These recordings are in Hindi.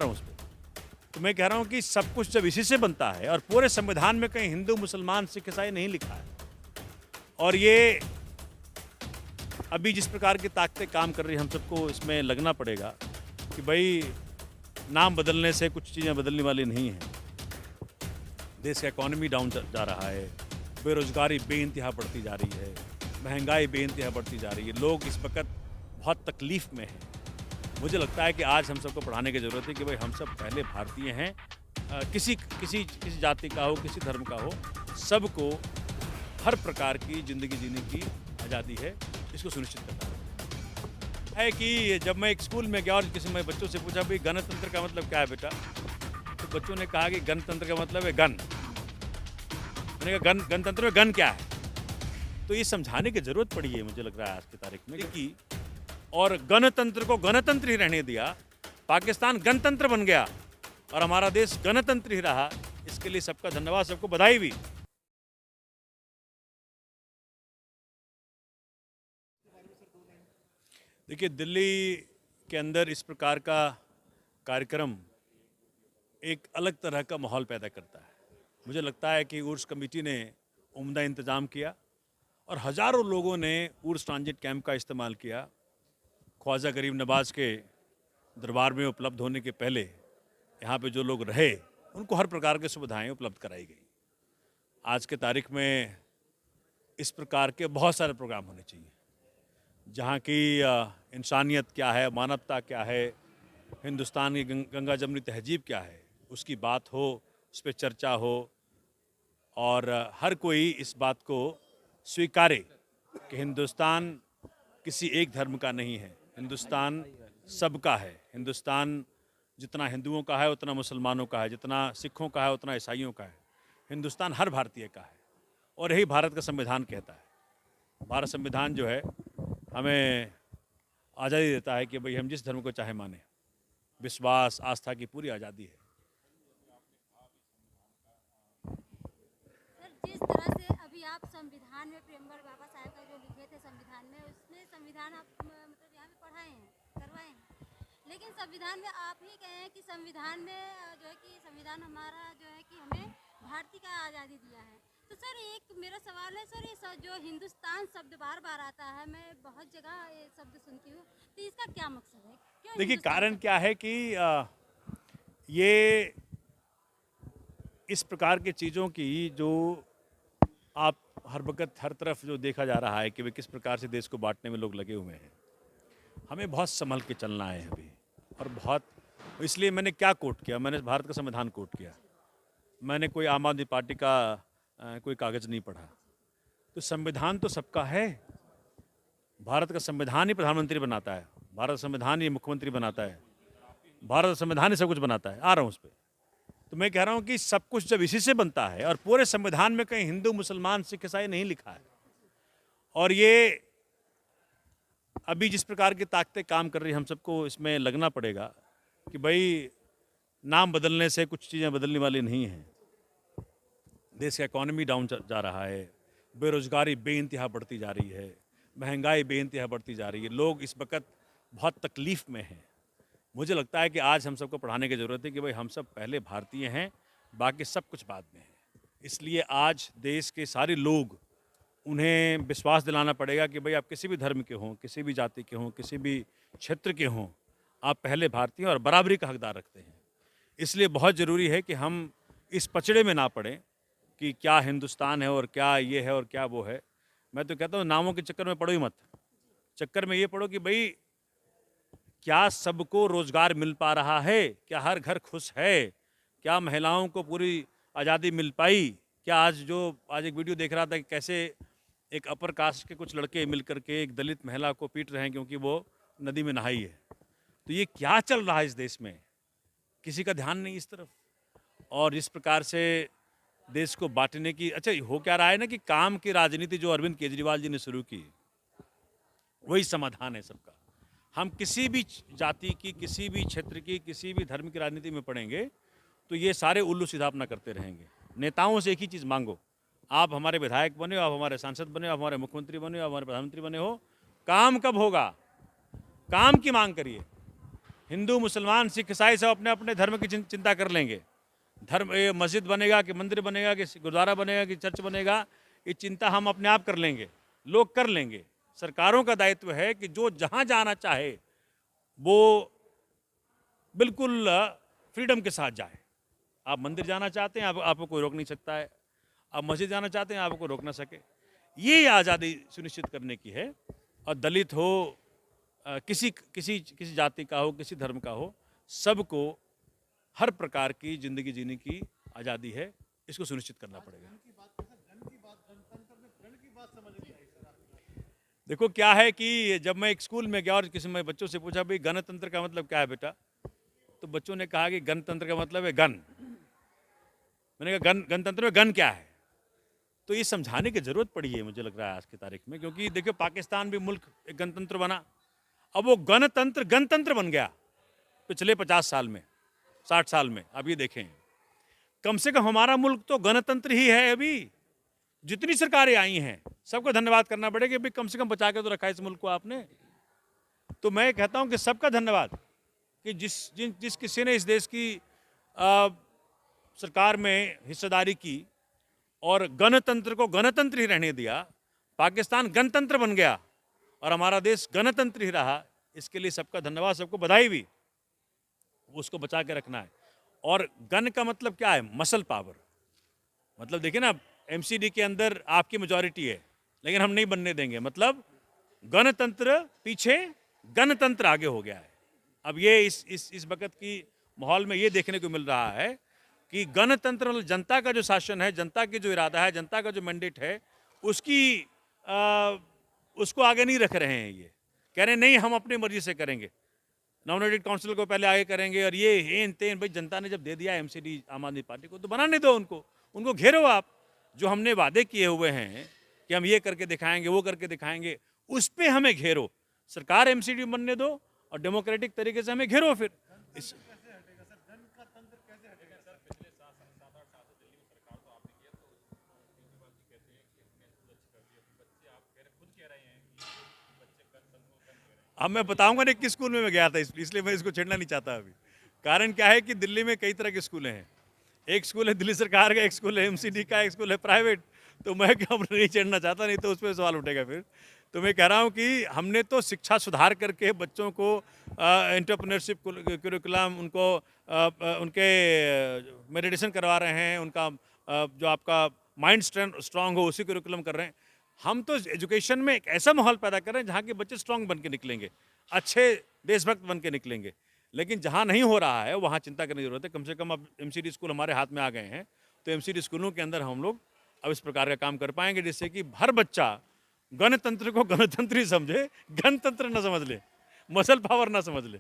रहा हूँ उस पे। तो मैं कह रहा हूँ कि सब कुछ जब इसी से बनता है और पूरे संविधान में कहीं हिंदू, मुसलमान, सिख, ईसाई नहीं लिखा है और ये अभी जिस प्रकार की ताकतें काम कर रही हैं हम सबको इसमें लगना पड़ेगा कि भाई नाम बदलने से कुछ चीज़ें बदलने वाली नहीं हैं। देश का इकॉनमी डाउन जा रहा है, बेरोजगारी बेइंतहा बढ़ती जा रही है, महंगाई बेइंतहा बढ़ती जा रही है, लोग इस वक्त बहुत तकलीफ़ में हैं। मुझे लगता है कि आज हम सबको पढ़ाने की ज़रूरत है कि भाई हम सब पहले भारतीय हैं। किसी जाति का हो, किसी धर्म का हो, सबको हर प्रकार की ज़िंदगी जीने की आज़ादी है, इसको सुनिश्चित करना है कि जब मैं एक स्कूल में गया और किसी मैं बच्चों से पूछा भाई गणतंत्र का मतलब क्या है बेटा, तो बच्चों ने कहा कि गणतंत्र का मतलब है गन। मैंने कहा गणतंत्र में गन क्या है? तो ये समझाने की ज़रूरत पड़ी है मुझे लग रहा है आज की तारीख में कि और गणतंत्र को गणतंत्र ही रहने दिया, पाकिस्तान गणतंत्र बन गया और हमारा देश गणतंत्र ही रहा। इसके लिए सबका धन्यवाद, सबको बधाई भी। देखिए, दिल्ली के अंदर इस प्रकार का कार्यक्रम एक अलग तरह का माहौल पैदा करता है। मुझे लगता है कि उर्स कमेटी ने उम्दा इंतज़ाम किया और हज़ारों लोगों ने उर्स ट्रांजिट कैंप का इस्तेमाल किया। ख्वाजा गरीब नवाज़ के दरबार में उपलब्ध होने के पहले यहाँ पे जो लोग रहे उनको हर प्रकार की सुविधाएं उपलब्ध कराई गई। आज के तारीख में इस प्रकार के बहुत सारे प्रोग्राम होने चाहिए जहाँ की इंसानियत क्या है, मानवता क्या है, हिंदुस्तान की गंगा जमनी तहजीब क्या है, उसकी बात हो, उस पर चर्चा हो और हर कोई इस बात को स्वीकारे कि हिंदुस्तान किसी एक धर्म का नहीं है, हिंदुस्तान सबका है। हिंदुस्तान जितना हिंदुओं का है उतना मुसलमानों का है, जितना सिखों का है उतना ईसाइयों का है। हिंदुस्तान हर भारतीय का है और यही भारत का संविधान कहता है। भारत संविधान जो है हमें आज़ादी देता है कि भाई हम जिस धर्म को चाहे माने, विश्वास आस्था की पूरी आज़ादी है। सर, जिस तरह से अभी आप संविधान में प्रेमवर बाबा साहब का जो लिखे थे संविधान में, उसमें संविधान आप मतलब यहाँ पे पढ़ाए हैं, करवाए हैं, लेकिन संविधान में आप ही कहे हैं कि संविधान में जो है कि संविधान हमारा जो है कि हमें भारतीय का आज़ादी दिया है। तो सर एक मेरा सवाल है सर, ये जो हिंदुस्तान शब्द बार बार आता है, मैं बहुत जगह ये शब्द सुनती हूँ, तो इसका क्या मकसद है? क्यों देखिए, हिंदुस्तान कारण शब्द? क्या है कि ये इस प्रकार की चीज़ों की जो आप हर वक्त हर तरफ जो देखा जा रहा है कि वे किस प्रकार से देश को बांटने में लोग लगे हुए हैं, हमें बहुत संभल के चलना है अभी। और बहुत इसलिए मैंने क्या कोट किया, मैंने भारत का संविधान कोट किया। मैंने कोई आम आदमी पार्टी का कोई कागज़ नहीं पढ़ा। तो संविधान तो सबका है। भारत का संविधान ही प्रधानमंत्री बनाता है, भारत का संविधान ही मुख्यमंत्री बनाता है, भारत का संविधान ही सब कुछ बनाता है। आ रहा हूँ उस पर। तो मैं कह रहा हूँ कि सब कुछ जब इसी से बनता है और पूरे संविधान में कहीं हिंदू, मुसलमान, सिख, ईसाई नहीं लिखा है और ये अभी जिस प्रकार की ताकतें काम कर रही हैं हम सबको इसमें लगना पड़ेगा कि भाई नाम बदलने से कुछ चीज़ें बदलने वाली नहीं हैं। देश का इकॉनमी डाउन जा रहा है, बेरोजगारी बेइंतहा बढ़ती जा रही है, महंगाई बेइंतहा बढ़ती जा रही है, लोग इस वक्त बहुत तकलीफ़ में हैं। मुझे लगता है कि आज हम सबको पढ़ाने की ज़रूरत है कि भाई हम सब पहले भारतीय हैं, बाकी सब कुछ बाद में है। इसलिए आज देश के सारे लोग, उन्हें विश्वास दिलाना पड़ेगा कि भाई आप किसी भी धर्म के हों, किसी भी जाति के हों, किसी भी क्षेत्र के हों, आप पहले भारतीय और बराबरी का हकदार रखते हैं। इसलिए बहुत ज़रूरी है कि हम इस पचड़े में ना पड़ें कि क्या हिंदुस्तान है और क्या ये है और क्या वो है। मैं तो कहता हूँ नामों के चक्कर में पड़ो ही मत। चक्कर में ये पड़ो कि भाई क्या सबको रोज़गार मिल पा रहा है, क्या हर घर खुश है, क्या महिलाओं को पूरी आज़ादी मिल पाई। क्या आज एक वीडियो देख रहा था कि कैसे एक अपर कास्ट के कुछ लड़के मिल करके एक दलित महिला को पीट रहे हैं क्योंकि वो नदी में नहाई है। तो ये क्या चल रहा है इस देश में, किसी का ध्यान नहीं इस तरफ। और इस प्रकार से देश को बांटने की, अच्छा हो क्या रहा है ना कि काम की राजनीति जो अरविंद केजरीवाल जी ने शुरू की, वही समाधान है सबका। हम किसी भी जाति की, किसी भी क्षेत्र की, किसी भी धर्म की राजनीति में पड़ेंगे तो ये सारे उल्लू सीधा अपना करते रहेंगे। नेताओं से एक ही चीज़ मांगो, आप हमारे विधायक बने हो, आप हमारे सांसद बने हो, आप हमारे मुख्यमंत्री बने हो, आप हमारे प्रधानमंत्री बने हो, काम कब होगा, काम की मांग करिए। हिंदू मुसलमान सिख ईसाई सब अपने अपने धर्म की चिंता कर लेंगे। धर्म ये मस्जिद बनेगा कि मंदिर बनेगा कि गुरुद्वारा बनेगा कि चर्च बनेगा, ये चिंता हम अपने आप कर लेंगे, लोग कर लेंगे। सरकारों का दायित्व है कि जो जहाँ जाना चाहे वो बिल्कुल फ्रीडम के साथ जाए। आप मंदिर जाना चाहते हैं, आपको कोई रोक नहीं सकता है। आप मस्जिद जाना चाहते हैं, आपको कोई रोक ना सके। ये आज़ादी सुनिश्चित करने की है। और दलित हो, किसी किसी किसी जाति का हो, किसी धर्म का हो, सबको हर प्रकार की ज़िंदगी जीने की आज़ादी है। इसको सुनिश्चित करना पड़ेगा। देखो क्या है कि जब मैं एक स्कूल में गया और किसी में बच्चों से पूछा भाई गणतंत्र का मतलब क्या है बेटा, तो बच्चों ने कहा कि गणतंत्र का मतलब है गन। मैंने कहा गणतंत्र में गन क्या है? तो ये समझाने की ज़रूरत पड़ी है मुझे लग रहा है आज की तारीख में, क्योंकि देखिए पाकिस्तान भी मुल्क एक गणतंत्र बना, अब वो गणतंत्र बन गया पिछले 50 साल में, 60 साल में। अब ये देखें, कम से कम हमारा मुल्क तो गणतंत्र ही है। अभी जितनी सरकारें आई हैं सबको धन्यवाद करना पड़ेगा कि कम से कम बचा के तो रखा इस मुल्क को आपने। तो मैं कहता हूं कि सबका धन्यवाद कि जिस किसी ने इस देश की सरकार में हिस्सेदारी की और गणतंत्र को गणतंत्र ही रहने दिया। पाकिस्तान गणतंत्र बन गया और हमारा देश गणतंत्र ही रहा। इसके लिए सबका धन्यवाद, सबको बधाई भी। उसको बचा के रखना है। और गन का मतलब क्या है? Muscle power. मतलब देखिए ना, एमसीडी के अंदर आपकी मेजॉरिटी है लेकिन हम नहीं बनने देंगे। मतलब गणतंत्र पीछे, गणतंत्र आगे हो गया है। अब ये इस वक्त की माहौल में ये देखने को मिल रहा है कि गणतंत्र मतलब जनता का जो शासन है, जनता की जो इरादा है, जनता का जो मैंडेट है, उसको आगे नहीं रख रहे हैं। ये कह रहे हैं नहीं हम अपनी मर्जी से करेंगे, नॉमिनेटेड काउंसिल को पहले आगे करेंगे और ये हेन तेन। भाई जनता ने जब दे दिया एमसीडी आम आदमी पार्टी को तो बनाने दो उनको घेरो आप। जो हमने वादे किए हुए हैं कि हम ये करके दिखाएंगे, वो करके दिखाएंगे, उस पर हमें घेरो। सरकार एमसीडी बनने दो और डेमोक्रेटिक तरीके से हमें घेरो। फिर इस अब मैं बताऊंगा नहीं किस स्कूल में मैं गया था, इसलिए मैं इसको छेड़ना नहीं चाहता अभी। कारण क्या है कि दिल्ली में कई तरह के स्कूलें हैं। एक स्कूल है दिल्ली सरकार का, एक स्कूल है एमसीडी का, एक स्कूल है प्राइवेट। तो मैं क्या नहीं छेड़ना चाहता, नहीं तो उस पर सवाल उठेगा फिर। तो मैं कह रहा हूँ कि हमने तो शिक्षा सुधार करके बच्चों को एंटरप्रेन्योरशिप करिकुलम, उनको उनके मेडिटेशन करवा रहे हैं, उनका जो आपका माइंड स्ट्रांग हो उसी करिकुलम कर रहे हैं। हम तो एजुकेशन में एक ऐसा माहौल पैदा कर रहे हैं जहाँ के बच्चे स्ट्रांग बन के निकलेंगे, अच्छे देशभक्त बन के निकलेंगे। लेकिन जहाँ नहीं हो रहा है वहाँ चिंता करने की जरूरत है। कम से कम अब एमसीडी स्कूल हमारे हाथ में आ गए हैं, तो एमसीडी स्कूलों के अंदर हम लोग अब इस प्रकार का काम कर पाएंगे जिससे कि हर बच्चा गणतंत्र को गणतंत्र ही समझे, गणतंत्र न समझ ले, मसल पावर ना समझ ले।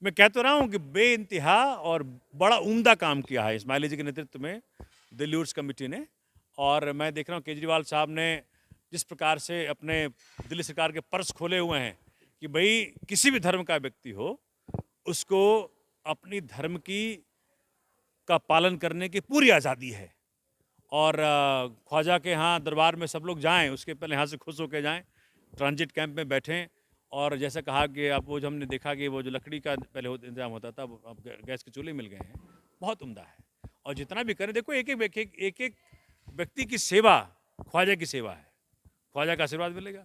मैं कह तो रहा हूँ कि बेइंतहा और बड़ा उम्दा काम किया है इस्माइली जी के नेतृत्व में दिल्ली उर्स कमेटी ने। और मैं देख रहा हूँ केजरीवाल साहब ने जिस प्रकार से अपने दिल्ली सरकार के पर्स खोले हुए हैं कि भाई किसी भी धर्म का व्यक्ति हो उसको अपनी धर्म का पालन करने की पूरी आज़ादी है। और ख्वाजा के यहाँ दरबार में सब लोग जाएं, उसके पहले यहाँ से खुश होकर जाएं, ट्रांजिट कैंप में बैठें। और जैसे कहा कि अब वो जो हमने देखा कि वो जो लकड़ी का पहले इंतजाम होता था वो अब गैस के चूल्हे मिल गए हैं, बहुत उम्दा है। और जितना भी करें, देखो एक एक व्यक्ति की सेवा ख्वाजा की सेवा है, ख्वाजा का आशीर्वाद मिलेगा।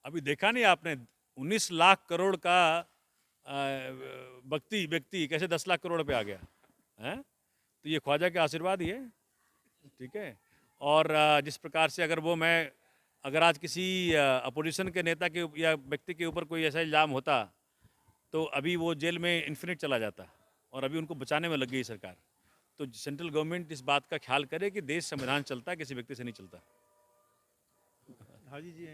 अभी देखा नहीं आपने 19 लाख करोड़ का व्यक्ति कैसे 10 लाख करोड़ पे आ गया है? तो ये ख्वाजा के आशीर्वाद ही है, ठीक है। और जिस प्रकार से अगर आज किसी अपोजिशन के नेता के या व्यक्ति के ऊपर कोई ऐसा इल्ज़ाम होता तो अभी वो जेल में इन्फिनिट चला जाता, और अभी उनको बचाने में लग गई सरकार। तो सेंट्रल गवर्नमेंट इस बात का ख्याल करे कि देश संविधान चलता है, किसी व्यक्ति से नहीं चलता। हाँ जी जी।